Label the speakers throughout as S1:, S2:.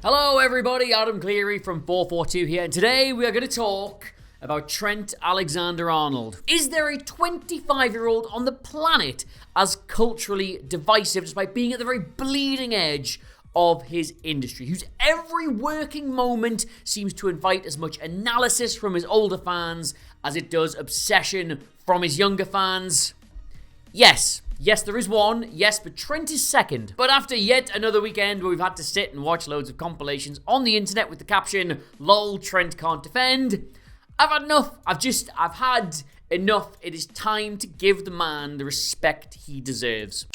S1: Hello everybody, Adam Cleary from FourFourTwo here, and today we are going to talk about Trent Alexander-Arnold. Is there a 25-year-old on the planet as culturally divisive despite being at the very bleeding edge of his industry, whose every working moment seems to invite as much analysis from his older fans as it does obsession from his younger fans? Yes, there is one. Yes, but Trent is second. But after yet another weekend where we've had to sit and watch loads of compilations on the internet with the caption, "Lol, Trent can't defend," I've had enough. I've had enough. It is time to give the man the respect he deserves.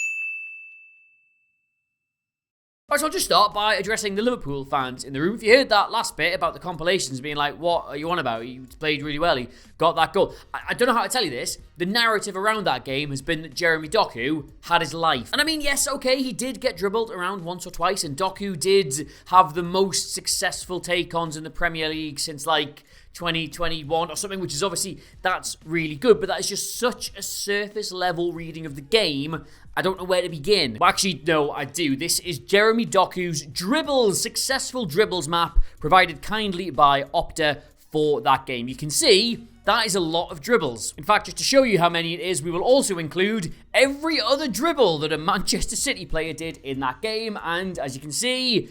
S1: Right, so I'll just start by addressing the Liverpool fans in the room. If you heard that last bit about the compilations being like, what are you on about? He played really well. He got that goal. I don't know how to tell you this. The narrative around that game has been that Jeremy Doku had his life. And I mean, yes, okay, he did get dribbled around once or twice, and Doku did have the most successful take-ons in the Premier League since like 2021 or something, which is obviously, that's really good, but that is just such a surface level reading of the game. I don't know where to begin. Well, actually, no, I do. This is Jeremy Doku's successful dribbles map, provided kindly by Opta for that game. You can see that is a lot of dribbles. In fact, just to show you how many it is, we will also include every other dribble that a Manchester City player did in that game, and as you can see,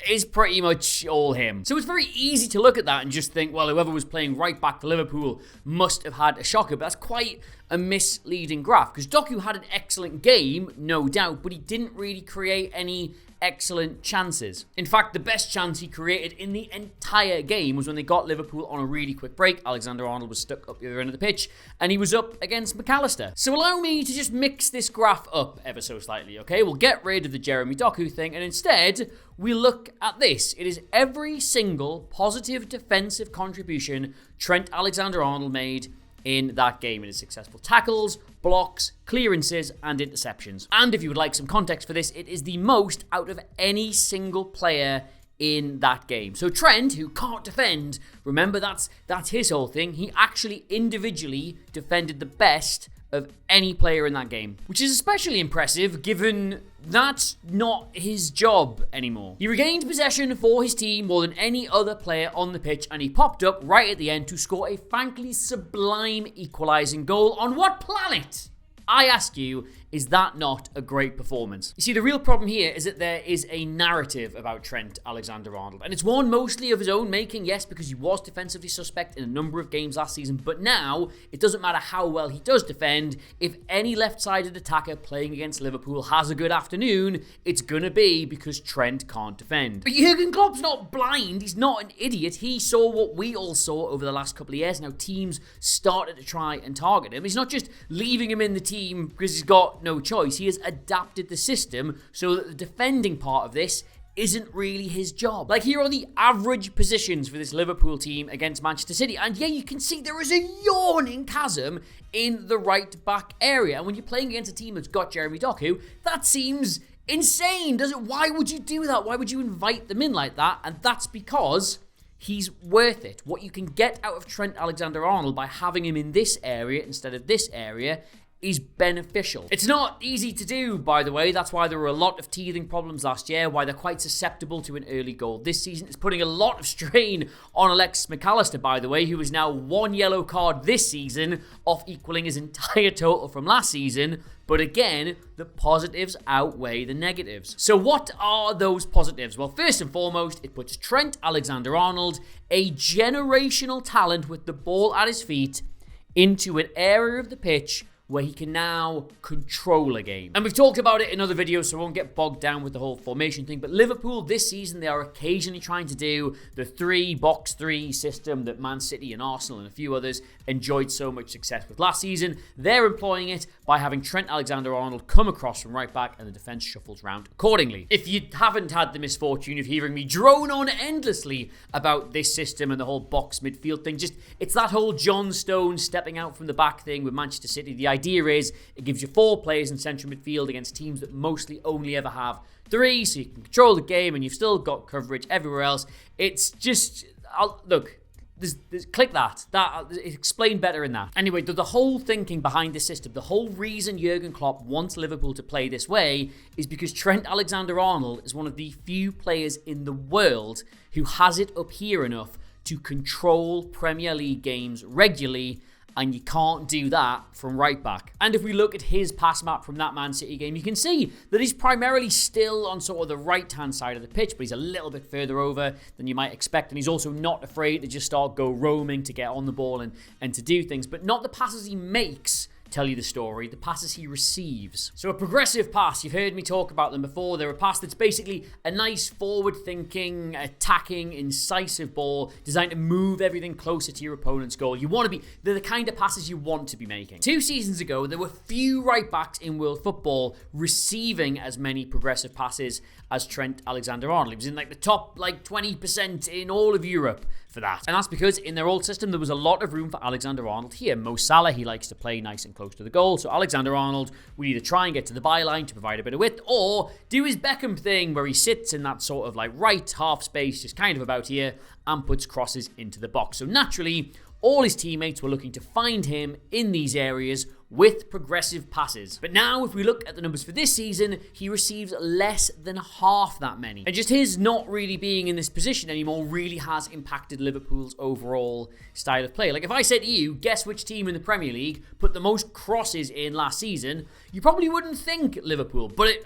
S1: is pretty much all him. So it's very easy to look at that and just think, well, whoever was playing right back for Liverpool must have had a shocker, but that's quite a misleading graph, because Doku had an excellent game, no doubt, but he didn't really create any excellent chances. In fact, the best chance he created in the entire game was when they got Liverpool on a really quick break. Alexander-Arnold was stuck up the other end of the pitch, and he was up against McAllister. So allow me to just mix this graph up ever so slightly, okay? We'll get rid of the Jeremy Doku thing, and instead, we look at this. It is every single positive defensive contribution Trent Alexander-Arnold made in that game. It is successful tackles, blocks, clearances, and interceptions. And if you would like some context for this, it is the most out of any single player in that game. So Trent, who can't defend, remember that's his whole thing. He actually individually defended the best of any player in that game, which is especially impressive given that's not his job anymore. He regained possession for his team more than any other player on the pitch, and he popped up right at the end to score a frankly sublime equalising goal. On what planet, I ask you, is that not a great performance? You see, the real problem here is that there is a narrative about Trent Alexander-Arnold, and it's one mostly of his own making, yes, because he was defensively suspect in a number of games last season, but now it doesn't matter how well he does defend. If any left-sided attacker playing against Liverpool has a good afternoon, it's gonna be because Trent can't defend. But Jurgen Klopp's not blind, he's not an idiot. He saw what we all saw over the last couple of years. Now teams started to try and target him. He's not just leaving him in the team because he's got no choice. He has adapted the system so that the defending part of this isn't really his job. Like, here are the average positions for this Liverpool team against Manchester City, and yeah, you can see there is a yawning chasm in the right back area. And when you're playing against a team that's got Jeremy Doku, that seems insane, does it? Why would you do that? Why would you invite them in like that? And that's because he's worth it. What you can get out of Trent Alexander-Arnold by having him in this area instead of this area is beneficial. It's not easy to do, by the way. That's why there were a lot of teething problems last year, why they're quite susceptible to an early goal this season. It's putting a lot of strain on Alexis McAllister, by the way, who is now one yellow card this season off equaling his entire total from last season. But again, the positives outweigh the negatives. So what are those positives? Well, first and foremost, it puts Trent Alexander-Arnold, a generational talent with the ball at his feet, into an area of the pitch where he can now control a game. And we've talked about it in other videos, so I won't get bogged down with the whole formation thing, but Liverpool this season, they are occasionally trying to do the 3-box-3 system that Man City and Arsenal and a few others enjoyed so much success with last season. They're employing it by having Trent Alexander-Arnold come across from right back, and the defence shuffles round accordingly. If you haven't had the misfortune of hearing me drone on endlessly about this system and the whole box midfield thing, it's that whole John Stones stepping out from the back thing with Manchester City. The idea is it gives you 4 players in central midfield against teams that mostly only ever have 3, so you can control the game and you've still got coverage everywhere else. It's just, look, Click that. It's explained better in that. Anyway, the whole thinking behind this system, the whole reason Jurgen Klopp wants Liverpool to play this way is because Trent Alexander-Arnold is one of the few players in the world who has it up here enough to control Premier League games regularly, and you can't do that from right back. And if we look at his pass map from that Man City game, you can see that he's primarily still on sort of the right-hand side of the pitch, but he's a little bit further over than you might expect, and he's also not afraid to just go roaming to get on the ball and to do things, but not the passes he makes tell you the story, the passes he receives. So a progressive pass, you've heard me talk about them before. They're a pass that's basically a nice forward-thinking, attacking, incisive ball designed to move everything closer to your opponent's goal. They're the kind of passes you want to be making. 2 seasons ago, there were few right-backs in world football receiving as many progressive passes as Trent Alexander-Arnold. He was in the top 20% in all of Europe for that. And that's because in their old system, there was a lot of room for Alexander-Arnold here. Mo Salah, he likes to play nice and close to the goal. So Alexander-Arnold would either try and get to the byline to provide a bit of width, or do his Beckham thing where he sits in that sort of right half space, just kind of about here, and puts crosses into the box. So naturally, all his teammates were looking to find him in these areas with progressive passes. But now, if we look at the numbers for this season, he receives less than half that many. And just his not really being in this position anymore really has impacted Liverpool's overall style of play. If I said to you, guess which team in the Premier League put the most crosses in last season, you probably wouldn't think Liverpool, but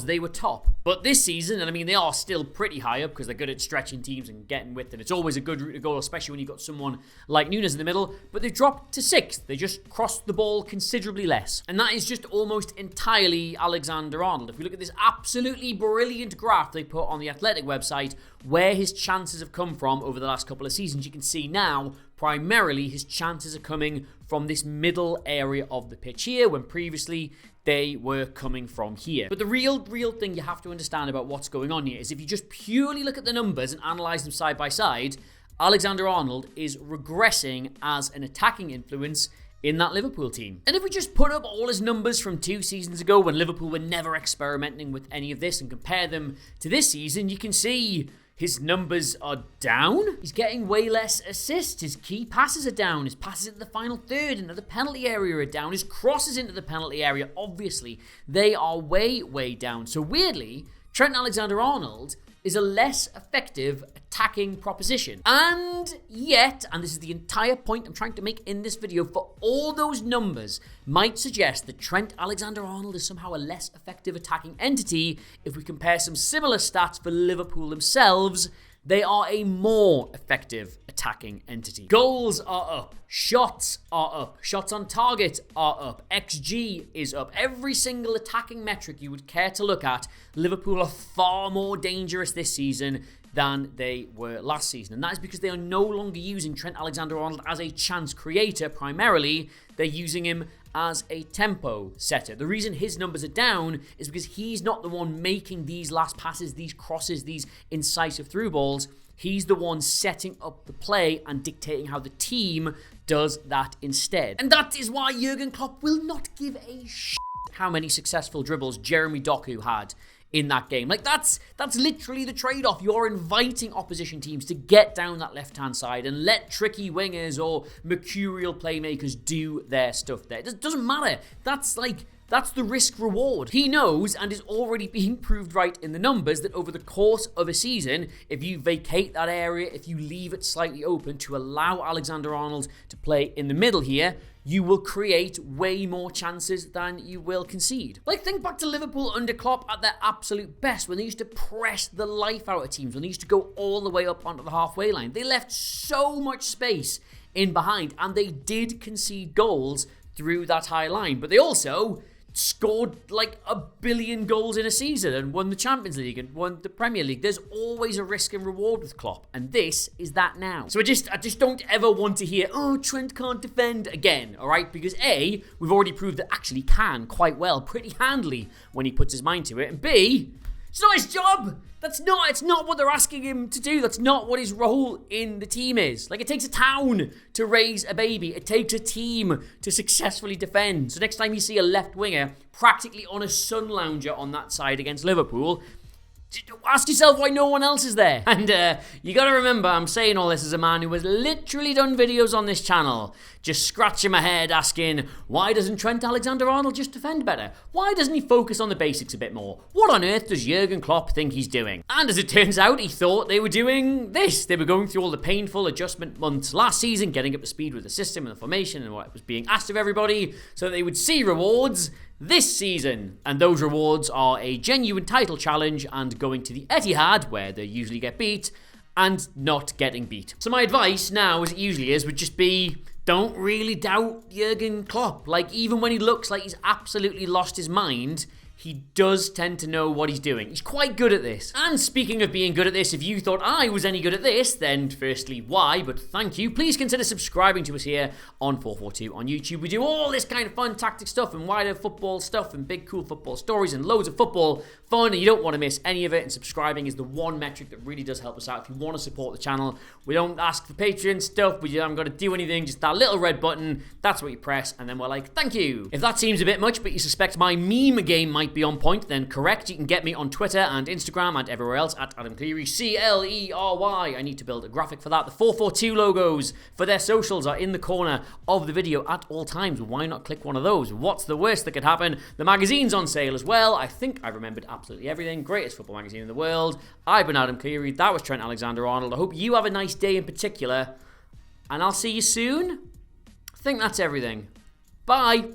S1: they were top. But this season, and I mean, they are still pretty high up because they're good at stretching teams and getting width, and it's always a good route to goal, especially when you've got someone like Nunes in the middle, but they've dropped to 6th. They just crossed the ball considerably less. And that is just almost entirely Alexander-Arnold. If we look at this absolutely brilliant graph they put on the Athletic website, where his chances have come from over the last couple of seasons, you can see now primarily his chances are coming from this middle area of the pitch here, when previously they were coming from here. But the real thing you have to understand about what's going on here is if you just purely look at the numbers and analyze them side by side, Alexander-Arnold is regressing as an attacking influence in that Liverpool team. And if we just put up all his numbers from 2 seasons ago when Liverpool were never experimenting with any of this and compare them to this season, you can see his numbers are down. He's getting way less assists. His key passes are down. His passes into the final third into the penalty area are down. His crosses into the penalty area, obviously, they are way, way down. So weirdly, Trent Alexander-Arnold is a less effective attacking proposition. And yet, and this is the entire point I'm trying to make in this video, for all those numbers might suggest that Trent Alexander-Arnold is somehow a less effective attacking entity. If we compare some similar stats for Liverpool themselves, they are a more effective attacking entity. Goals are up. Shots are up. Shots on target are up. XG is up. Every single attacking metric you would care to look at, Liverpool are far more dangerous this season than they were last season. And that is because they are no longer using Trent Alexander-Arnold as a chance creator primarily. They're using him as a tempo setter. The reason his numbers are down is because he's not the one making these last passes, these crosses, these incisive through balls. He's the one setting up the play and dictating how the team does that instead. And that is why Jurgen Klopp will not give a shit how many successful dribbles Jeremy Doku had in that game. That's literally the trade-off. You're inviting opposition teams to get down that left-hand side and let tricky wingers or mercurial playmakers do their stuff there. It doesn't matter. That's the risk reward. He knows, and is already being proved right in the numbers, that over the course of a season, if you vacate that area, if you leave it slightly open to allow Alexander-Arnold to play in the middle here, you will create way more chances than you will concede. Think back to Liverpool under Klopp at their absolute best, when they used to press the life out of teams, when they used to go all the way up onto the halfway line. They left so much space in behind, and they did concede goals through that high line. But they also scored 1 billion goals in a season and won the Champions League and won the Premier League. There's always a risk and reward with Klopp, and this is that now. So I just don't ever want to hear, oh, Trent can't defend again, all right? Because A, we've already proved that actually can quite well, pretty handily when he puts his mind to it, and B, it's not his job. It's not what they're asking him to do. That's not what his role in the team is. It takes a town to raise a baby. It takes a team to successfully defend. So next time you see a left winger practically on a sun lounger on that side against Liverpool, Ask yourself why no one else is there. And you gotta remember, I'm saying all this as a man who has literally done videos on this channel, just scratching my head asking, why doesn't Trent Alexander-Arnold just defend better? Why doesn't he focus on the basics a bit more? What on earth does Jurgen Klopp think he's doing? And as it turns out, he thought they were doing this. They were going through all the painful adjustment months last season, getting up to speed with the system and the formation and what was being asked of everybody, so that they would see rewards this season. And those rewards are a genuine title challenge and going to the Etihad, where they usually get beat, and not getting beat. So my advice now, as it usually is, would just be, don't really doubt Jurgen Klopp. Like, even when he looks like he's absolutely lost his mind, he does tend to know what he's doing. He's quite good at this. And speaking of being good at this, if you thought I was any good at this, then firstly, why? But thank you. Please consider subscribing to us here on FourFourTwo on YouTube. We do all this kind of fun tactic stuff and wider football stuff and big cool football stories and loads of football fun, and you don't want to miss any of it. And subscribing is the one metric that really does help us out. If you want to support the channel, we don't ask for Patreon stuff. We haven't got to do anything. Just that little red button. That's what you press, and then we're like, thank you. If that seems a bit much, but you suspect my meme game might be on point, then correct. You can get me on Twitter and Instagram and everywhere else at Adam Cleary, Clery. I need to build a graphic for that. The 442 logos for their socials are in the corner of the video at all times. Why not click one of those? What's the worst that could happen? The magazine's on sale as well. I think I remembered absolutely everything. Greatest football magazine in the world. I've been Adam Cleary. That was Trent Alexander-Arnold. I hope you have a nice day in particular, and I'll see you soon. I think that's everything. Bye.